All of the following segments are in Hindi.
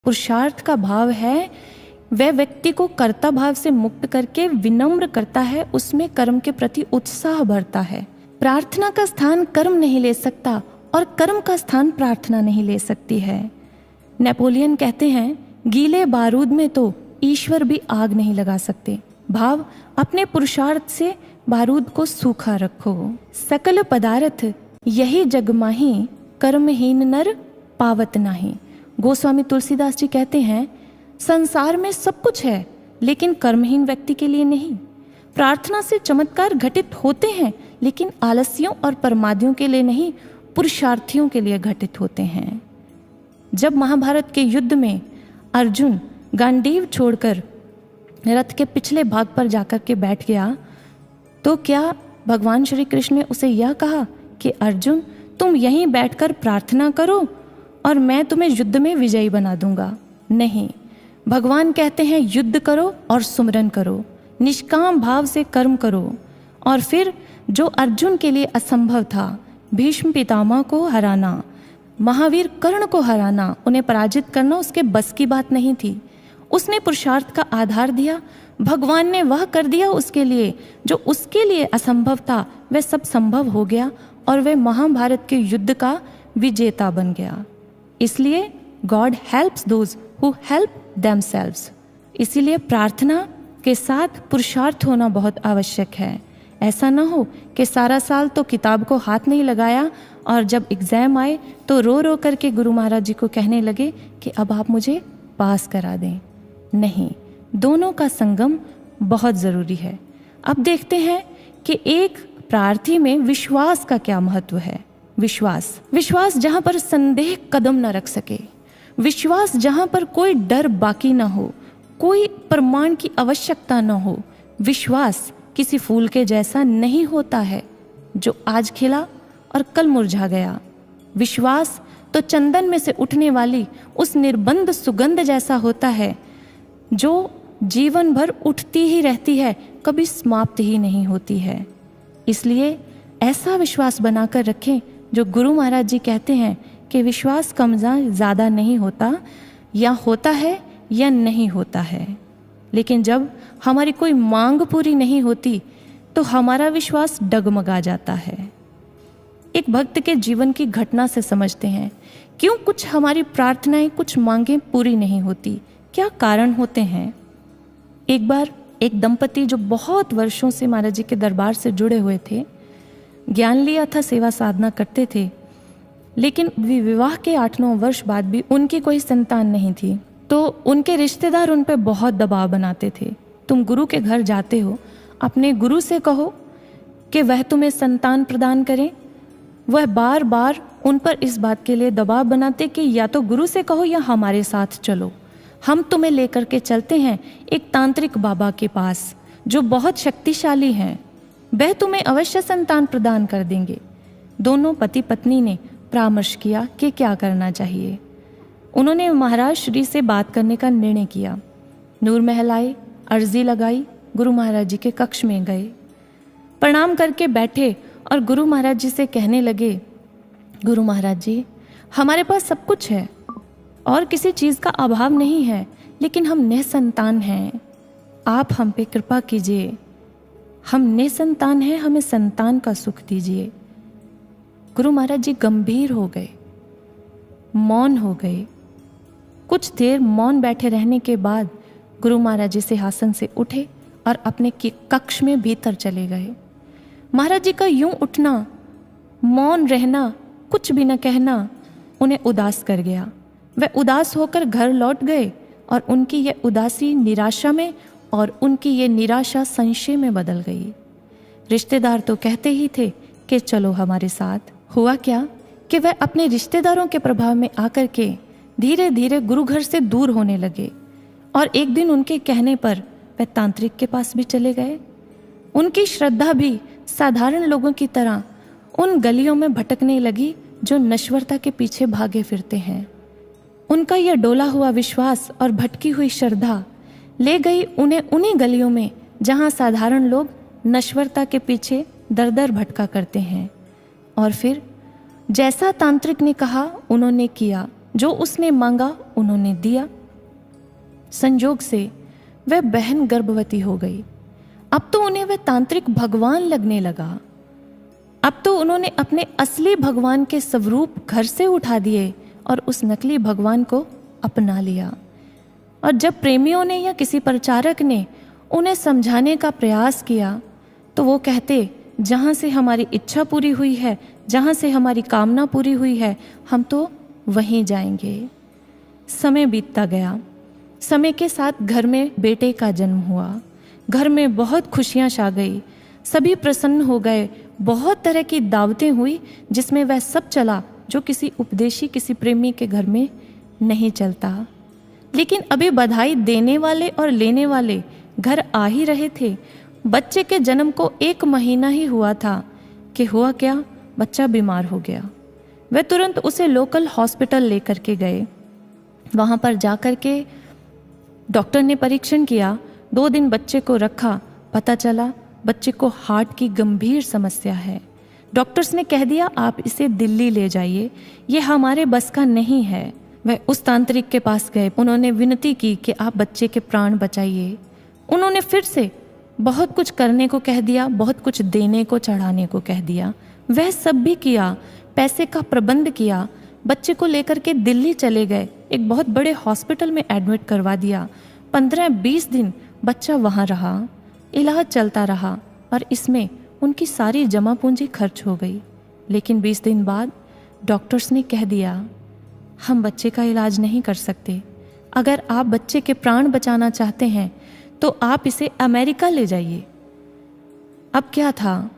पुरुषार्थ का भाव है वह व्यक्ति को कर्ता भाव से मुक्त करके विनम्र करता है, उसमें कर्म के प्रति उत्साह बढ़ता है। प्रार्थना का स्थान कर्म नहीं ले सकता और कर्म का स्थान प्रार्थना नहीं ले सकती है। नेपोलियन कहते हैं, गीले बारूद में तो ईश्वर भी आग नहीं लगा सकते। भाव, अपने पुरुषार्थ से बारूद को सूखा रखो। सकल पदार्थ यही जग माही, कर्महीन नर पावत नाही। गोस्वामी तुलसीदास जी कहते हैं, संसार में सब कुछ है लेकिन कर्महीन व्यक्ति के लिए नहीं। प्रार्थना से चमत्कार घटित होते हैं लेकिन आलस्यों और परमादियों के लिए नहीं, पुरुषार्थियों के लिए घटित होते हैं। जब महाभारत के युद्ध में अर्जुन गांडीव छोड़कर रथ के पिछले भाग पर जाकर के बैठ गया, तो क्या भगवान श्री कृष्ण ने उसे यह कहा कि अर्जुन तुम यहीं बैठकर प्रार्थना करो और मैं तुम्हें युद्ध में विजयी बना दूंगा? नहीं, भगवान कहते हैं युद्ध करो और सुमरन करो, निष्काम भाव से कर्म करो। और फिर जो अर्जुन के लिए असंभव था, भीष्म पितामह को हराना, महावीर कर्ण को हराना, उन्हें पराजित करना उसके बस की बात नहीं थी। उसने पुरुषार्थ का आधार दिया, भगवान ने वह कर दिया उसके लिए जो उसके लिए असंभव था, वह सब संभव हो गया और वह महाभारत के युद्ध का विजेता बन गया। इसलिए God helps those who help themselves. इसीलिए प्रार्थना के साथ पुरुषार्थ होना बहुत आवश्यक है। ऐसा ना हो कि सारा साल तो किताब को हाथ नहीं लगाया और जब एग्ज़ाम आए तो रो रो करके गुरु महाराज जी को कहने लगे कि अब आप मुझे पास करा दें। नहीं, दोनों का संगम बहुत ज़रूरी है। अब देखते हैं कि एक प्रार्थी में विश्वास का क्या महत्व है। विश्वास जहाँ पर संदेह कदम न रख सके, विश्वास जहाँ पर कोई डर बाकी ना हो, कोई प्रमाण की आवश्यकता न हो। विश्वास किसी फूल के जैसा नहीं होता है जो आज खिला और कल मुरझा गया। विश्वास तो चंदन में से उठने वाली उस निर्बंध सुगंध जैसा होता है जो जीवन भर उठती ही रहती है, कभी समाप्त ही नहीं होती है। इसलिए ऐसा विश्वास बनाकर रखें जो गुरु महाराज जी कहते हैं कि विश्वास कम ज़्यादा नहीं होता, या होता है या नहीं होता है। लेकिन जब हमारी कोई मांग पूरी नहीं होती तो हमारा विश्वास डगमगा जाता है। एक भक्त के जीवन की घटना से समझते हैं क्यों कुछ हमारी प्रार्थनाएं, कुछ मांगें पूरी नहीं होती, क्या कारण होते हैं। एक बार एक दंपति जो बहुत वर्षों से महाराज जी के दरबार से जुड़े हुए थे, ज्ञान लिया था, सेवा साधना करते थे, लेकिन विवाह के 8-9 वर्ष बाद भी उनकी कोई संतान नहीं थी। तो उनके रिश्तेदार उन पर बहुत दबाव बनाते थे। तुम गुरु के घर जाते हो, अपने गुरु से कहो कि वह तुम्हें संतान प्रदान करें। वह बार बार उन पर इस बात के लिए दबाव बनाते कि या तो गुरु से कहो या हमारे साथ चलो, हम तुम्हें लेकर के चलते हैं एक तांत्रिक बाबा के पास जो बहुत शक्तिशाली हैं, वह तुम्हें अवश्य संतान प्रदान कर देंगे। दोनों पति पत्नी ने परामर्श किया कि क्या करना चाहिए। उन्होंने महाराज श्री से बात करने का निर्णय किया। नूर महल आए, अर्जी लगाई, गुरु महाराज जी के कक्ष में गए, प्रणाम करके बैठे और गुरु महाराज जी से कहने लगे, गुरु महाराज जी, हमारे पास सब कुछ है और किसी चीज़ का अभाव नहीं है, लेकिन हम निसंतान हैं। आप हम पे कृपा कीजिए, हम निसंतान हैं, हमें संतान का सुख दीजिए। गुरु महाराज जी गंभीर हो गए, मौन हो गए। कुछ देर मौन बैठे रहने के बाद गुरु महाराज जी सिंहासन से उठे और अपने कक्ष में भीतर चले गए। महाराज जी का यूं उठना, मौन रहना, कुछ भी न कहना उन्हें उदास कर गया। वे उदास होकर घर लौट गए और उनकी यह उदासी निराशा में और उनकी ये निराशा संशय में बदल गई। रिश्तेदार तो कहते ही थे कि चलो हमारे साथ। हुआ क्या कि वह अपने रिश्तेदारों के प्रभाव में आकर के धीरे धीरे गुरु घर से दूर होने लगे और एक दिन उनके कहने पर वह तांत्रिक के पास भी चले गए। उनकी श्रद्धा भी साधारण लोगों की तरह उन गलियों में भटकने लगी जो नश्वरता के पीछे भागे फिरते हैं। उनका यह डोला हुआ विश्वास और भटकी हुई श्रद्धा ले गई उन्हें उन्हीं गलियों में जहां साधारण लोग नश्वरता के पीछे दर दर भटका करते हैं। और फिर जैसा तांत्रिक ने कहा उन्होंने किया, जो उसने मांगा उन्होंने दिया। संजोग से वह बहन गर्भवती हो गई। अब तो उन्हें वह तांत्रिक भगवान लगने लगा। अब तो उन्होंने अपने असली भगवान के स्वरूप घर से उठा दिए और उस नकली भगवान को अपना लिया। और जब प्रेमियों ने या किसी प्रचारक ने उन्हें समझाने का प्रयास किया तो वो कहते, जहाँ से हमारी इच्छा पूरी हुई है, जहाँ से हमारी कामना पूरी हुई है, हम तो वहीं जाएंगे। समय बीतता गया। समय के साथ घर में बेटे का जन्म हुआ। घर में बहुत खुशियां छा गई। सभी प्रसन्न हो गए। बहुत तरह की दावतें हुई जिसमें वह सब चला जो किसी उपदेशी, किसी प्रेमी के घर में नहीं चलता। लेकिन अभी बधाई देने वाले और लेने वाले घर आ ही रहे थे। बच्चे के जन्म को 1 महीना ही हुआ था कि हुआ क्या, बच्चा बीमार हो गया। वे तुरंत उसे लोकल हॉस्पिटल लेकर के गए। वहाँ पर जाकर के डॉक्टर ने परीक्षण किया। 2 दिन बच्चे को रखा। पता चला बच्चे को हार्ट की गंभीर समस्या है। डॉक्टर्स ने कह दिया आप इसे दिल्ली ले जाइए, ये हमारे बस का नहीं है। वह उस तांत्रिक के पास गए। उन्होंने विनती की कि आप बच्चे के प्राण बचाइए। उन्होंने फिर से बहुत कुछ करने को कह दिया, बहुत कुछ देने को, चढ़ाने को कह दिया। वह सब भी किया, पैसे का प्रबंध किया। बच्चे को लेकर के दिल्ली चले गए। एक बहुत बड़े हॉस्पिटल में एडमिट करवा दिया। 15-20 दिन बच्चा वहाँ रहा। इलाज चलता रहा और इसमें उनकी सारी जमा पूंजी खर्च हो गई। लेकिन 20 दिन बाद डॉक्टर्स ने कह दिया हम बच्चे का इलाज नहीं कर सकते। अगर आप बच्चे के प्राण बचाना चाहते हैं तो आप इसे अमेरिका ले जाइए। अब क्या था,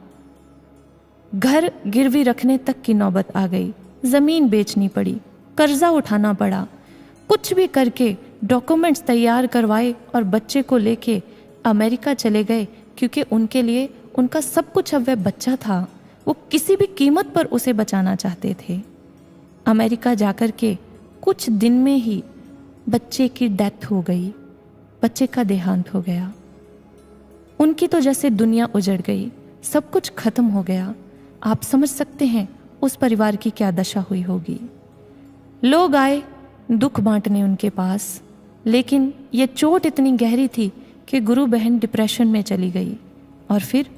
घर गिरवी रखने तक की नौबत आ गई। ज़मीन बेचनी पड़ी, कर्जा उठाना पड़ा। कुछ भी करके डॉक्यूमेंट्स तैयार करवाए और बच्चे को लेके अमेरिका चले गए, क्योंकि उनके लिए उनका सब कुछ अब वह बच्चा था। वो किसी भी कीमत पर उसे बचाना चाहते थे। अमेरिका जाकर के कुछ दिन में ही बच्चे की डेथ हो गई। बच्चे का देहांत हो गया। उनकी तो जैसे दुनिया उजड़ गई, सब कुछ खत्म हो गया। आप समझ सकते हैं उस परिवार की क्या दशा हुई होगी। लोग आए दुख बांटने उनके पास, लेकिन ये चोट इतनी गहरी थी कि गुरु बहन डिप्रेशन में चली गई। और फिर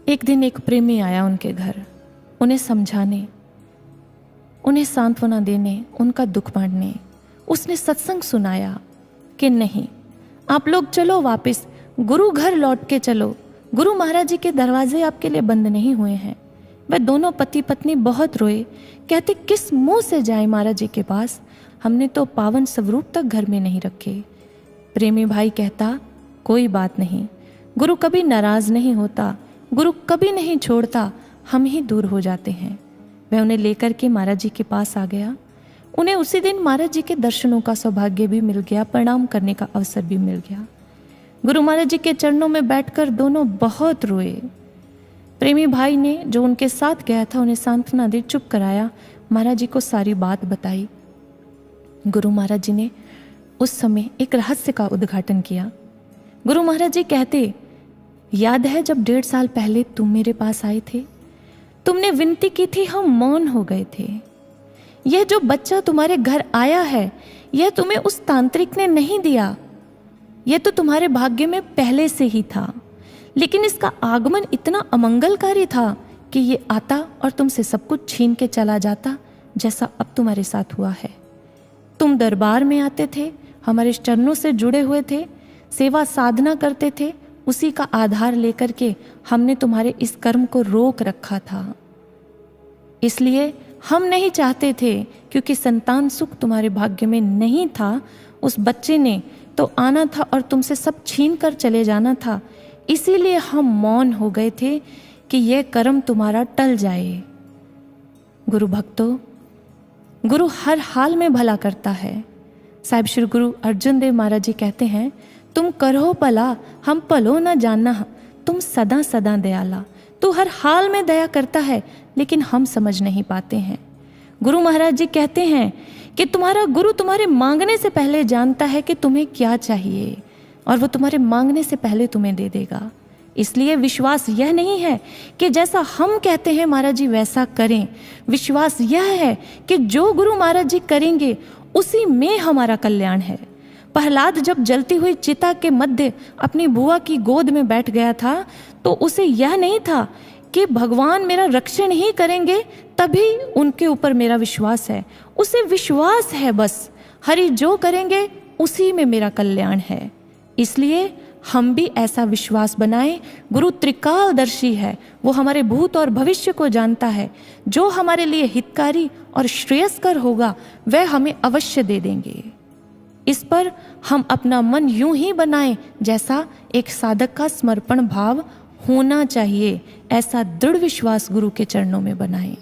एक दिन एक प्रेमी आया उनके घर, उन्हें समझाने, उन्हें सांत्वना देने, उनका दुख बांटने। उसने सत्संग सुनाया कि नहीं, आप लोग चलो वापस, गुरु घर लौट के चलो। गुरु महाराज जी के दरवाजे आपके लिए बंद नहीं हुए हैं। वह दोनों पति पत्नी बहुत रोए, कहते किस मुंह से जाए महाराज जी के पास, हमने तो पावन स्वरूप तक घर में नहीं रखे। प्रेमी भाई कहता कोई बात नहीं, गुरु कभी नाराज नहीं होता, गुरु कभी नहीं छोड़ता, हम ही दूर हो जाते हैं। वह उन्हें लेकर के महाराज जी के पास आ गया। उन्हें उसी दिन महाराज जी के दर्शनों का सौभाग्य भी मिल गया, प्रणाम करने का अवसर भी मिल गया। गुरु महाराज जी के चरणों में बैठकर दोनों बहुत रोए। प्रेमी भाई ने जो उनके साथ गया था उन्हें सांत्वना दे चुप कराया, महाराज जी को सारी बात बताई। गुरु महाराज जी ने उस समय एक रहस्य का उद्घाटन किया। गुरु महाराज जी कहते, याद है जब 1.5 साल पहले तुम मेरे पास आए थे, तुमने विनती की थी, हम मौन हो गए थे। यह जो बच्चा तुम्हारे घर आया है, यह तुम्हें उस तांत्रिक ने नहीं दिया, यह तो तुम्हारे भाग्य में पहले से ही था। लेकिन इसका आगमन इतना अमंगलकारी था कि ये आता और तुमसे सब कुछ छीन के चला जाता, जैसा अब तुम्हारे साथ हुआ है। तुम दरबार में आते थे, हमारे चरणों से जुड़े हुए थे, सेवा साधना करते थे, उसी का आधार लेकर के हमने तुम्हारे इस कर्म को रोक रखा था। इसलिए हम नहीं चाहते थे, क्योंकि संतान सुख तुम्हारे भाग्य में नहीं था। उस बच्चे ने तो आना था और तुमसे सब छीन कर चले जाना था। इसीलिए हम मौन हो गए थे कि यह कर्म तुम्हारा टल जाए। गुरु भक्तों, गुरु हर हाल में भला करता है। साहिब श्री गुरु अर्जुन देव महाराज जी कहते हैं, तुम करो भला हम भलो न जानना, तुम सदा सदा दयाला। तू हर हाल में दया करता है, लेकिन हम समझ नहीं पाते हैं। गुरु महाराज जी कहते हैं कि तुम्हारा गुरु तुम्हारे मांगने से पहले जानता है कि तुम्हें क्या चाहिए, और वो तुम्हारे मांगने से पहले तुम्हें दे देगा। इसलिए विश्वास यह नहीं है कि जैसा हम कहते हैं महाराज जी वैसा करें। विश्वास यह है कि जो गुरु महाराज जी करेंगे उसी में हमारा कल्याण है। प्रहलाद जब जलती हुई चिता के मध्य अपनी बुआ की गोद में बैठ गया था तो उसे यह नहीं था कि भगवान मेरा रक्षण ही करेंगे तभी उनके ऊपर मेरा विश्वास है। उसे विश्वास है बस हरि जो करेंगे उसी में मेरा कल्याण है। इसलिए हम भी ऐसा विश्वास बनाएं। गुरु त्रिकालदर्शी है, वो हमारे भूत और भविष्य को जानता है। जो हमारे लिए हितकारी और श्रेयस्कर होगा वह हमें अवश्य दे देंगे। इस पर हम अपना मन यूं ही बनाएं जैसा एक साधक का समर्पण भाव होना चाहिए। ऐसा दृढ़ विश्वास गुरु के चरणों में बनाएं।